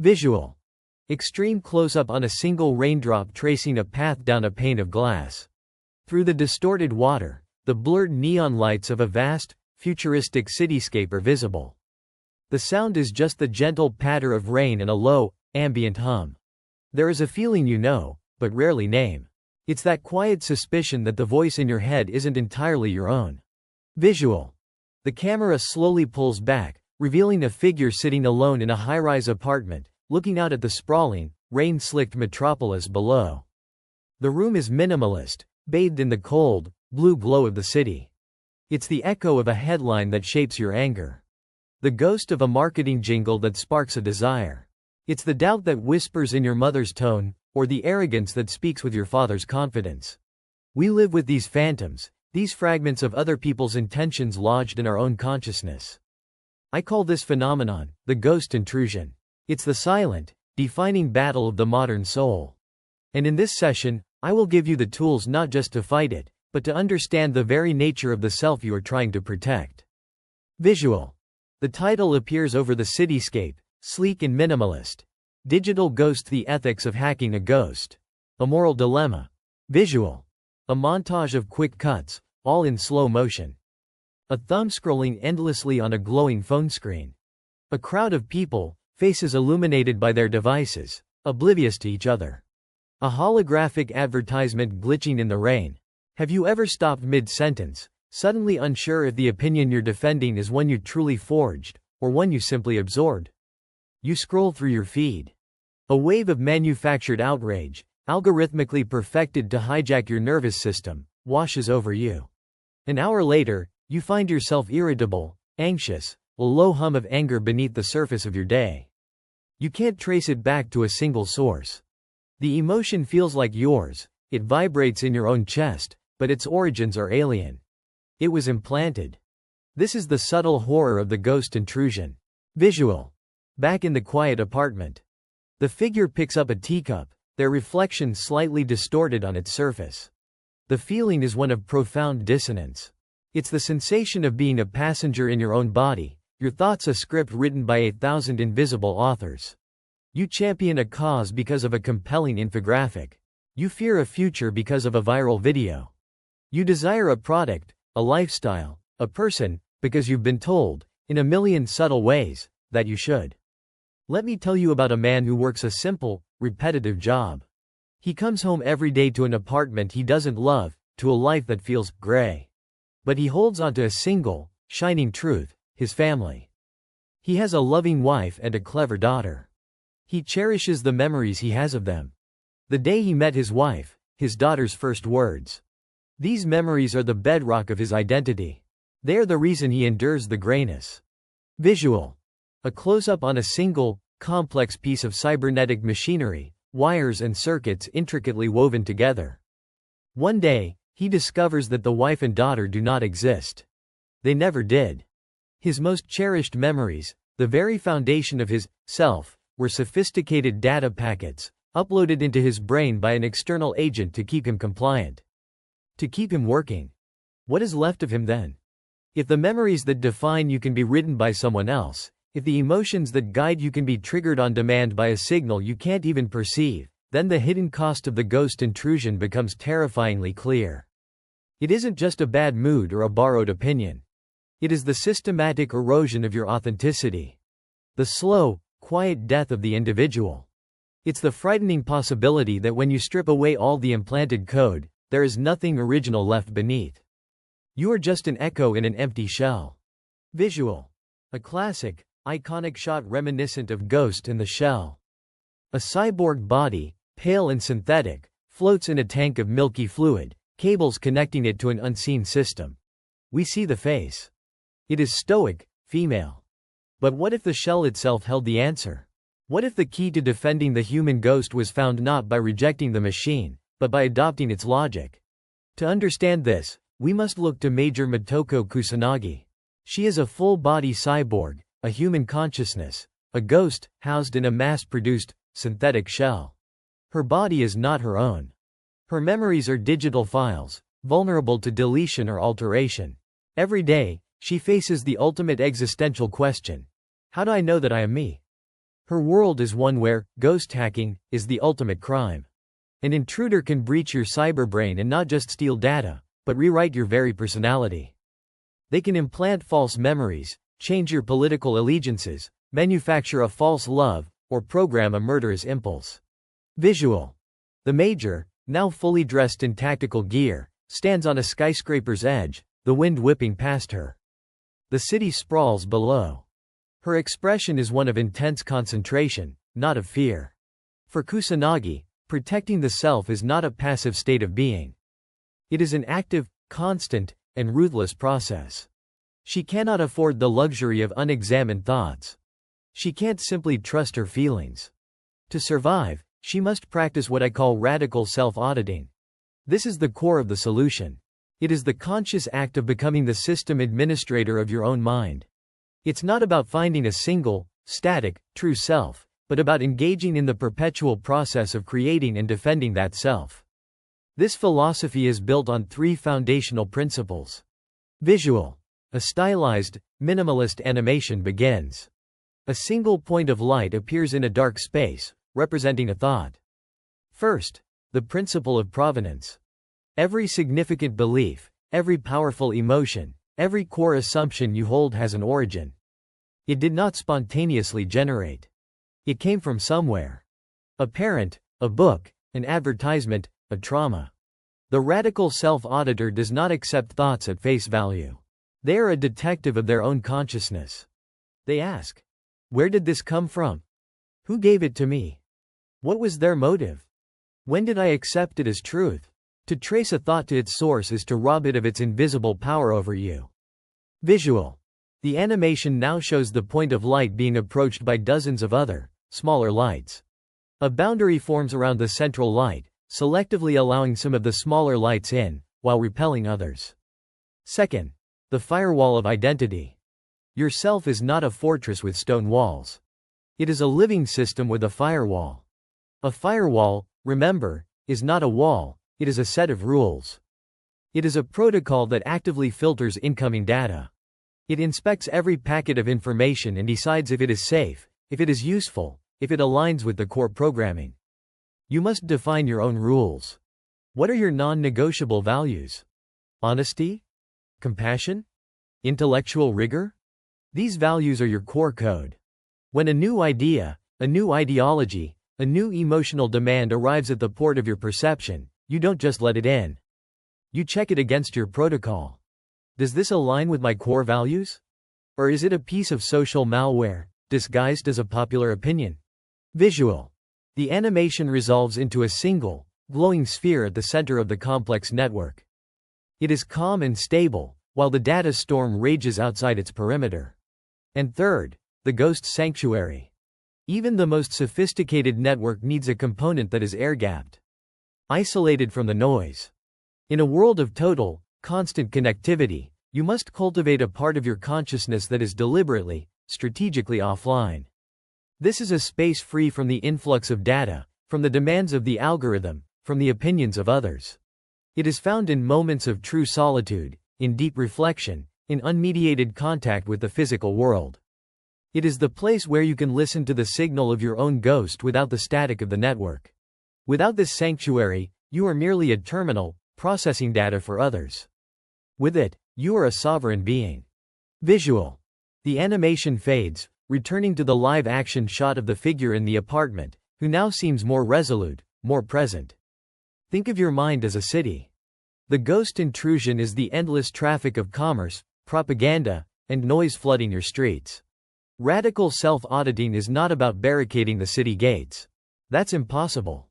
Visual. Extreme close-up on a single raindrop tracing a path down a pane of glass. Through the distorted water, the blurred neon lights of a vast, futuristic cityscape are visible. The sound is just the gentle patter of rain and a low, ambient hum. There is a feeling you know, but rarely name. It's that quiet suspicion that the voice in your head isn't entirely your own. Visual. The camera slowly pulls back, revealing a figure sitting alone in a high-rise apartment, looking out at the sprawling, rain-slicked metropolis below. The room is minimalist, bathed in the cold, blue glow of the city. It's the echo of a headline that shapes your anger. The ghost of a marketing jingle that sparks a desire. It's the doubt that whispers in your mother's tone, or the arrogance that speaks with your father's confidence. We live with these phantoms, these fragments of other people's intentions lodged in our own consciousness. I call this phenomenon the ghost intrusion. It's the silent, defining battle of the modern soul. And in this session, I will give you the tools not just to fight it, but to understand the very nature of the self you are trying to protect. Visual. The title appears over the cityscape, sleek and minimalist. Digital Ghost: The Ethics of Hacking a Ghost. A Moral Dilemma. Visual. A montage of quick cuts, all in slow motion. A thumb scrolling endlessly on a glowing phone screen. A crowd of people, faces illuminated by their devices, oblivious to each other. A holographic advertisement glitching in the rain. Have you ever stopped mid-sentence, suddenly unsure if the opinion you're defending is one you truly forged, or one you simply absorbed? You scroll through your feed. A wave of manufactured outrage, algorithmically perfected to hijack your nervous system, washes over you. An hour later, you find yourself irritable, anxious, a low hum of anger beneath the surface of your day. You can't trace it back to a single source. The emotion feels like yours, it vibrates in your own chest, but its origins are alien. It was implanted. This is the subtle horror of the ghost intrusion. Visual. Back in the quiet apartment. The figure picks up a teacup, their reflection slightly distorted on its surface. The feeling is one of profound dissonance. It's the sensation of being a passenger in your own body, your thoughts a script written by 8,000 invisible authors. You champion a cause because of a compelling infographic. You fear a future because of a viral video. You desire a product, a lifestyle, a person, because you've been told, in a million subtle ways, that you should. Let me tell you about a man who works a simple, repetitive job. He comes home every day to an apartment he doesn't love, to a life that feels gray. But he holds on to a single, shining truth: his family. He has a loving wife and a clever daughter. He cherishes the memories he has of them. The day he met his wife, his daughter's first words. These memories are the bedrock of his identity. They are the reason he endures the grayness. Visual. A close-up on a single, complex piece of cybernetic machinery, wires and circuits intricately woven together. One day, he discovers that the wife and daughter do not exist. They never did. His most cherished memories, the very foundation of his self, were sophisticated data packets, uploaded into his brain by an external agent to keep him compliant. To keep him working. What is left of him then? If the memories that define you can be written by someone else, if the emotions that guide you can be triggered on demand by a signal you can't even perceive, then the hidden cost of the ghost intrusion becomes terrifyingly clear. It isn't just a bad mood or a borrowed opinion. It is the systematic erosion of your authenticity. The slow, quiet death of the individual. It's the frightening possibility that when you strip away all the implanted code, there is nothing original left beneath. You are just an echo in an empty shell. Visual. A classic, iconic shot reminiscent of Ghost in the Shell. A cyborg body, pale and synthetic, floats in a tank of milky fluid, cables connecting it to an unseen system. We see the face. It is stoic, female. But what if the shell itself held the answer? What if the key to defending the human ghost was found not by rejecting the machine, but by adopting its logic? To understand this, we must look to Major Motoko Kusanagi. She is a full-body cyborg, a human consciousness, a ghost, housed in a mass-produced, synthetic shell. Her body is not her own. Her memories are digital files, vulnerable to deletion or alteration. Every day, she faces the ultimate existential question: how do I know that I am me? Her world is one where ghost hacking is the ultimate crime. An intruder can breach your cyberbrain and not just steal data, but rewrite your very personality. They can implant false memories, change your political allegiances, manufacture a false love, or program a murderous impulse. Visual. The Major, now fully dressed in tactical gear, stands on a skyscraper's edge, the wind whipping past her. The city sprawls below. Her expression is one of intense concentration, not of fear. For Kusanagi, protecting the self is not a passive state of being. It is an active, constant, and ruthless process. She cannot afford the luxury of unexamined thoughts. She can't simply trust her feelings. To survive, she must practice what I call radical self-auditing. This is the core of the solution. It is the conscious act of becoming the system administrator of your own mind. It's not about finding a single, static, true self, but about engaging in the perpetual process of creating and defending that self. This philosophy is built on three foundational principles. Visual. A stylized, minimalist animation begins. A single point of light appears in a dark space, representing a thought. First, the principle of provenance. Every significant belief, every powerful emotion, every core assumption you hold has an origin. It did not spontaneously generate. It came from somewhere. A parent, a book, an advertisement, a trauma. The radical self-auditor does not accept thoughts at face value. They are a detective of their own consciousness. They ask, where did this come from? Who gave it to me? What was their motive? When did I accept it as truth? To trace a thought to its source is to rob it of its invisible power over you. Visual. The animation now shows the point of light being approached by dozens of other, smaller lights. A boundary forms around the central light, selectively allowing some of the smaller lights in, while repelling others. Second, the firewall of identity. Your self is not a fortress with stone walls. It is a living system with a firewall. A firewall, remember, is not a wall, it is a set of rules. It is a protocol that actively filters incoming data. It inspects every packet of information and decides if it is safe, if it is useful, if it aligns with the core programming. You must define your own rules. What are your non-negotiable values? Honesty? Compassion? Intellectual rigor? These values are your core code. When a new idea, a new ideology, a new emotional demand arrives at the port of your perception, you don't just let it in. You check it against your protocol. Does this align with my core values? Or is it a piece of social malware, disguised as a popular opinion? Visual. The animation resolves into a single, glowing sphere at the center of the complex network. It is calm and stable, while the data storm rages outside its perimeter. And third, the ghost sanctuary. Even the most sophisticated network needs a component that is air-gapped, isolated from the noise. In a world of total, constant connectivity, you must cultivate a part of your consciousness that is deliberately, strategically offline. This is a space free from the influx of data, from the demands of the algorithm, from the opinions of others. It is found in moments of true solitude, in deep reflection, in unmediated contact with the physical world. It is the place where you can listen to the signal of your own ghost without the static of the network. Without this sanctuary, you are merely a terminal, processing data for others. With it, you are a sovereign being. Visual. The animation fades, returning to the live-action shot of the figure in the apartment, who now seems more resolute, more present. Think of your mind as a city. The ghost intrusion is the endless traffic of commerce, propaganda, and noise flooding your streets. Radical self-auditing is not about barricading the city gates. That's impossible.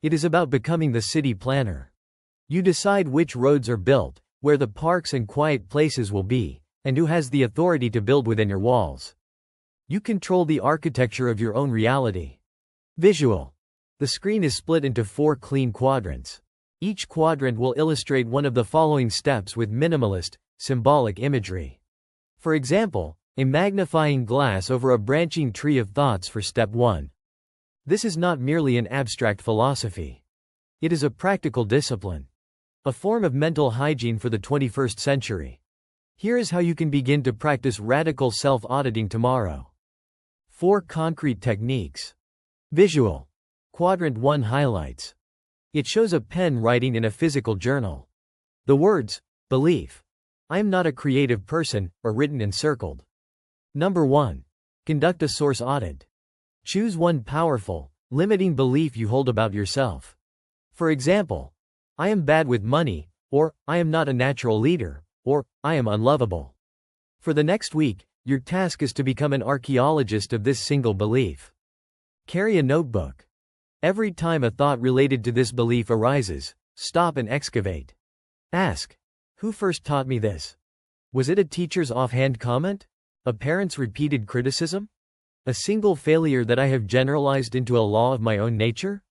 It is about becoming the city planner. You decide which roads are built, where the parks and quiet places will be, and who has the authority to build within your walls. You control the architecture of your own reality. Visual. The screen is split into 4 clean quadrants. Each quadrant will illustrate one of the following steps with minimalist, symbolic imagery. For example, a magnifying glass over a branching tree of thoughts for step 1. This is not merely an abstract philosophy. It is a practical discipline. A form of mental hygiene for the 21st century. Here is how you can begin to practice radical self-auditing tomorrow. 4 concrete techniques. Visual. Quadrant 1 highlights. It shows a pen writing in a physical journal. The words, belief. I am not a creative person, are written and circled. Number 1. Conduct a source audit. Choose one powerful, limiting belief you hold about yourself. For example, I am bad with money, or I am not a natural leader, or I am unlovable. For the next week, your task is to become an archaeologist of this single belief. Carry a notebook. Every time a thought related to this belief arises, stop and excavate. Ask, who first taught me this? Was it a teacher's offhand comment? A parent's repeated criticism? A single failure that I have generalized into a law of my own nature?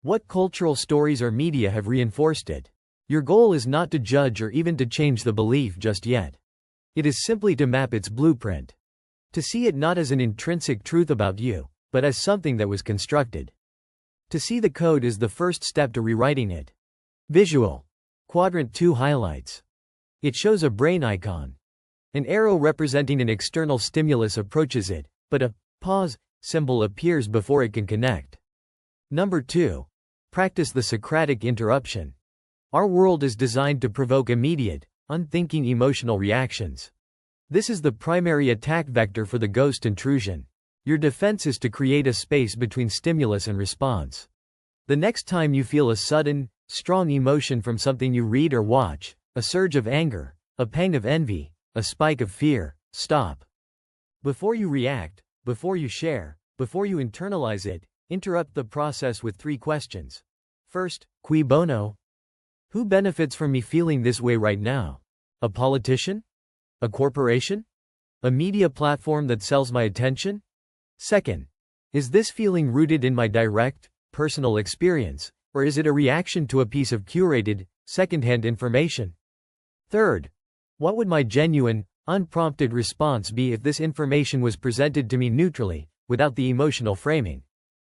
What cultural stories or media have reinforced it? Your goal is not to judge or even to change the belief just yet. It is simply to map its blueprint. To see it not as an intrinsic truth about you, but as something that was constructed. To see the code is the first step to rewriting it. Visual. Quadrant 2 highlights. It shows a brain icon. An arrow representing an external stimulus approaches it, but a pause symbol appears before it can connect. Number 2. Practice the Socratic interruption. Our world is designed to provoke immediate, unthinking emotional reactions. This is the primary attack vector for the ghost intrusion. Your defense is to create a space between stimulus and response. The next time you feel a sudden, strong emotion from something you read or watch, a surge of anger, a pang of envy, a spike of fear, stop. Before you react, before you share, before you internalize it, interrupt the process with 3 questions. First, cui bono? Who benefits from me feeling this way right now? A politician? A corporation? A media platform that sells my attention? Second, is this feeling rooted in my direct, personal experience, or is it a reaction to a piece of curated, secondhand information? Third, what would my genuine, unprompted response be if this information was presented to me neutrally, without the emotional framing?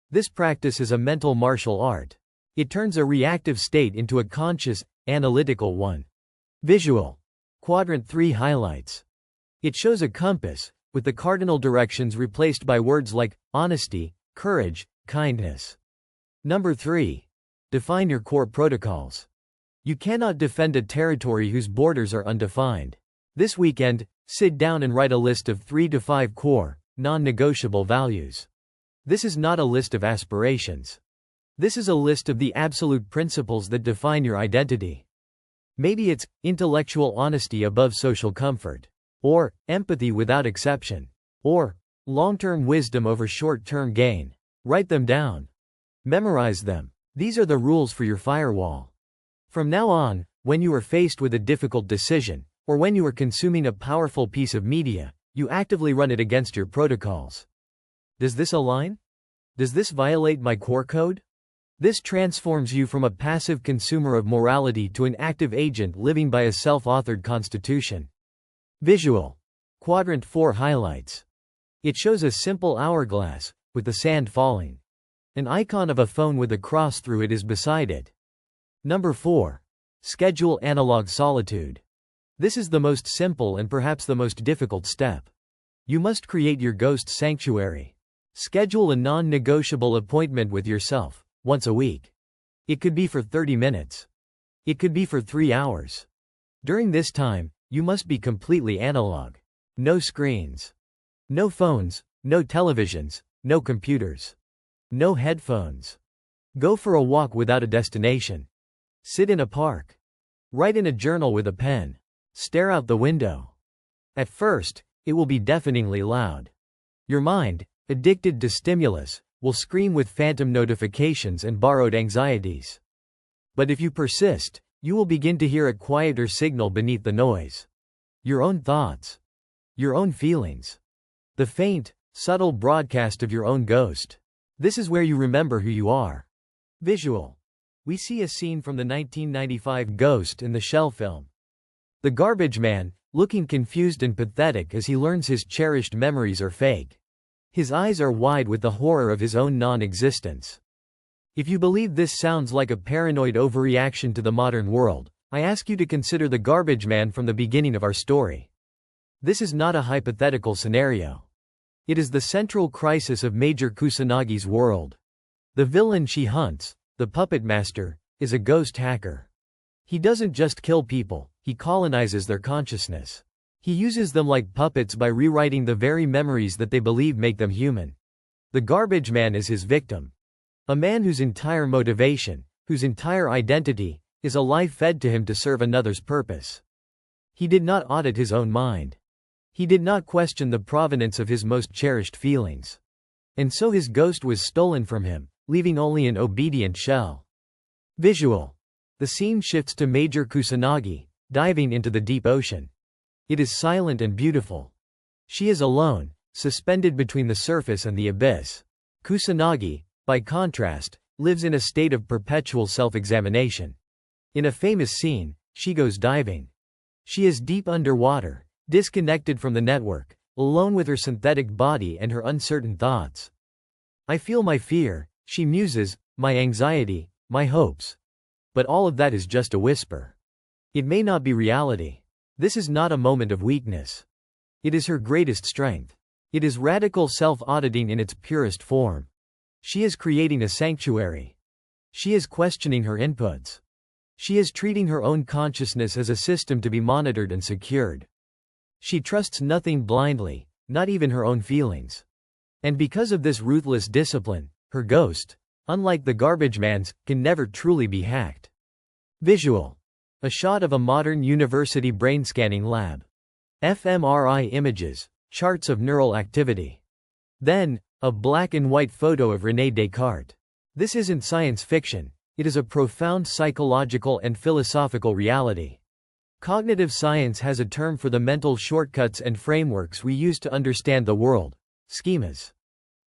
This practice is a mental martial art. It turns a reactive state into a conscious, analytical one. Visual. Quadrant 3 highlights. It shows a compass, with the cardinal directions replaced by words like honesty, courage, kindness. Number 3. Define your core protocols. You cannot defend a territory whose borders are undefined. This weekend, sit down and write a list of 3 to 5 core, non-negotiable values. This is not a list of aspirations. This is a list of the absolute principles that define your identity. Maybe it's intellectual honesty above social comfort, or empathy without exception, or long-term wisdom over short-term gain. Write them down. Memorize them. These are the rules for your firewall. From now on, when you are faced with a difficult decision, or when you are consuming a powerful piece of media, you actively run it against your protocols. Does this align? Does this violate my core code? This transforms you from a passive consumer of morality to an active agent living by a self-authored constitution. Visual. Quadrant 4 highlights. It shows a simple hourglass, with the sand falling. An icon of a phone with a cross through it is beside it. Number 4. Schedule analog solitude. This is the most simple and perhaps the most difficult step. You must create your ghost sanctuary. Schedule a non-negotiable appointment with yourself, once a week. It could be for 30 minutes. It could be for 3 hours. During this time, you must be completely analog. No screens. No phones, no televisions, no computers. No headphones. Go for a walk without a destination. Sit in a park. Write in a journal with a pen. Stare out the window. At first, it will be deafeningly loud. Your mind, addicted to stimulus, will scream with phantom notifications and borrowed anxieties. But if you persist, you will begin to hear a quieter signal beneath the noise. Your own thoughts. Your own feelings. The faint, subtle broadcast of your own ghost. This is where you remember who you are. Visual. We see a scene from the 1995 Ghost in the Shell film. The garbage man, looking confused and pathetic as he learns his cherished memories are fake. His eyes are wide with the horror of his own non-existence. If you believe this sounds like a paranoid overreaction to the modern world, I ask you to consider the garbage man from the beginning of our story. This is not a hypothetical scenario. It is the central crisis of Major Kusanagi's world. The villain she hunts, the puppet master, is a ghost hacker. He doesn't just kill people, he colonizes their consciousness. He uses them like puppets by rewriting the very memories that they believe make them human. The garbage man is his victim. A man whose entire motivation, whose entire identity, is a lie fed to him to serve another's purpose. He did not audit his own mind. He did not question the provenance of his most cherished feelings. And so his ghost was stolen from him, leaving only an obedient shell. Visual. The scene shifts to Major Kusanagi, diving into the deep ocean. It is silent and beautiful. She is alone, suspended between the surface and the abyss. Kusanagi, by contrast, lives in a state of perpetual self-examination. In a famous scene, she goes diving. She is deep underwater, disconnected from the network, alone with her synthetic body and her uncertain thoughts. I feel my fear, she muses, my anxiety, my hopes. But all of that is just a whisper. It may not be reality. This is not a moment of weakness. It is her greatest strength. It is radical self-auditing in its purest form. She is creating a sanctuary. She is questioning her inputs. She is treating her own consciousness as a system to be monitored and secured. She trusts nothing blindly, not even her own feelings. And because of this ruthless discipline, her ghost, unlike the garbage man's, can never truly be hacked. Visual. A shot of a modern university brain scanning lab. fMRI images, charts of neural activity. Then, a black and white photo of René Descartes. This isn't science fiction, it is a profound psychological and philosophical reality. Cognitive science has a term for the mental shortcuts and frameworks we use to understand the world: schemas.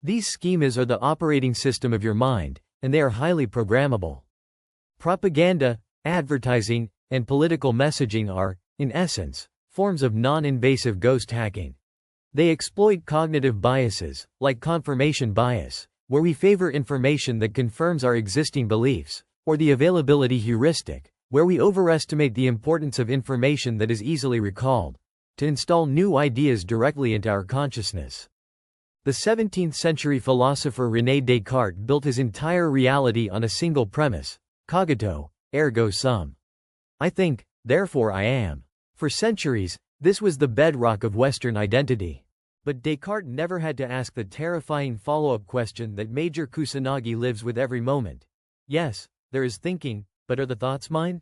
These schemas are the operating system of your mind, and they are highly programmable. Propaganda, advertising, and political messaging are, in essence, forms of non-invasive ghost hacking. They exploit cognitive biases, like confirmation bias, where we favor information that confirms our existing beliefs, or the availability heuristic, where we overestimate the importance of information that is easily recalled, to install new ideas directly into our consciousness. The 17th-century philosopher René Descartes built his entire reality on a single premise: cogito, ergo sum. I think, therefore I am. For centuries, this was the bedrock of Western identity. But Descartes never had to ask the terrifying follow-up question that Major Kusanagi lives with every moment. Yes, there is thinking, but are the thoughts mine?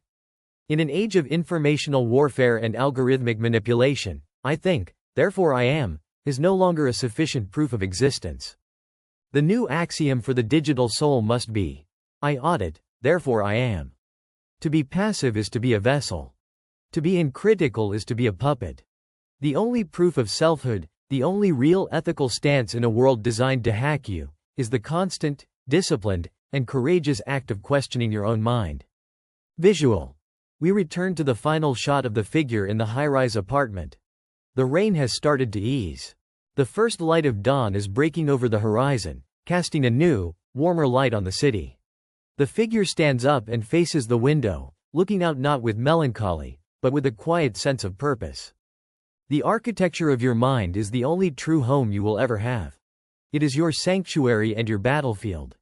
In an age of informational warfare and algorithmic manipulation, I think, therefore I am, is no longer a sufficient proof of existence. The new axiom for the digital soul must be: I audit, therefore I am. To be passive is to be a vessel. To be uncritical is to be a puppet. The only proof of selfhood, the only real ethical stance in a world designed to hack you, is the constant, disciplined, and courageous act of questioning your own mind. Visual. We return to the final shot of the figure in the high-rise apartment. The rain has started to ease. The first light of dawn is breaking over the horizon, casting a new, warmer light on the city. The figure stands up and faces the window, looking out not with melancholy, but with a quiet sense of purpose. The architecture of your mind is the only true home you will ever have. It is your sanctuary and your battlefield.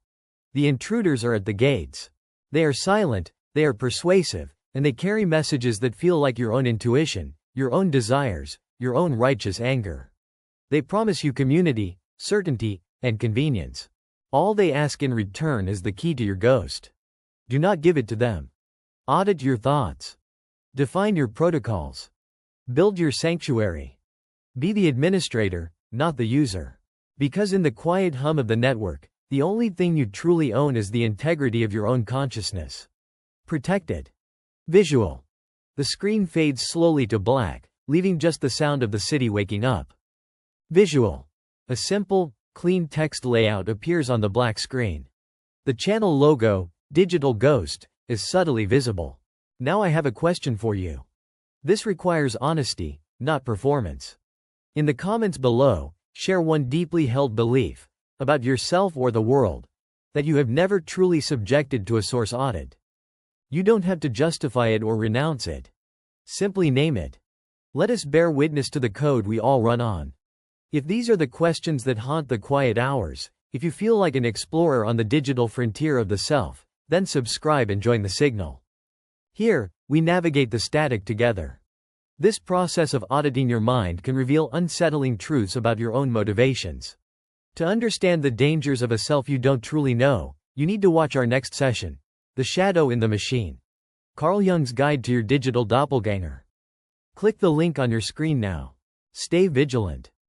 The intruders are at the gates. They are silent, they are persuasive, and they carry messages that feel like your own intuition, your own desires, your own righteous anger. They promise you community, certainty, and convenience. All they ask in return is the key to your ghost. Do not give it to them. Audit your thoughts. Define your protocols. Build your sanctuary. Be the administrator, not the user. Because in the quiet hum of the network, the only thing you truly own is the integrity of your own consciousness. Protect it. Visual. The screen fades slowly to black, leaving just the sound of the city waking up. Visual. A simple, clean text layout appears on the black screen. The channel logo, Digital Ghost, is subtly visible. Now I have a question for you. This requires honesty, not performance. In the comments below, share one deeply held belief, about yourself or the world, that you have never truly subjected to a source audit. You don't have to justify it or renounce it. Simply name it. Let us bear witness to the code we all run on. If these are the questions that haunt the quiet hours, if you feel like an explorer on the digital frontier of the self, then subscribe and join the signal. Here, we navigate the static together. This process of auditing your mind can reveal unsettling truths about your own motivations. To understand the dangers of a self you don't truly know, you need to watch our next session, The Shadow in the Machine. Carl Jung's Guide to Your Digital Doppelganger. Click the link on your screen now. Stay vigilant.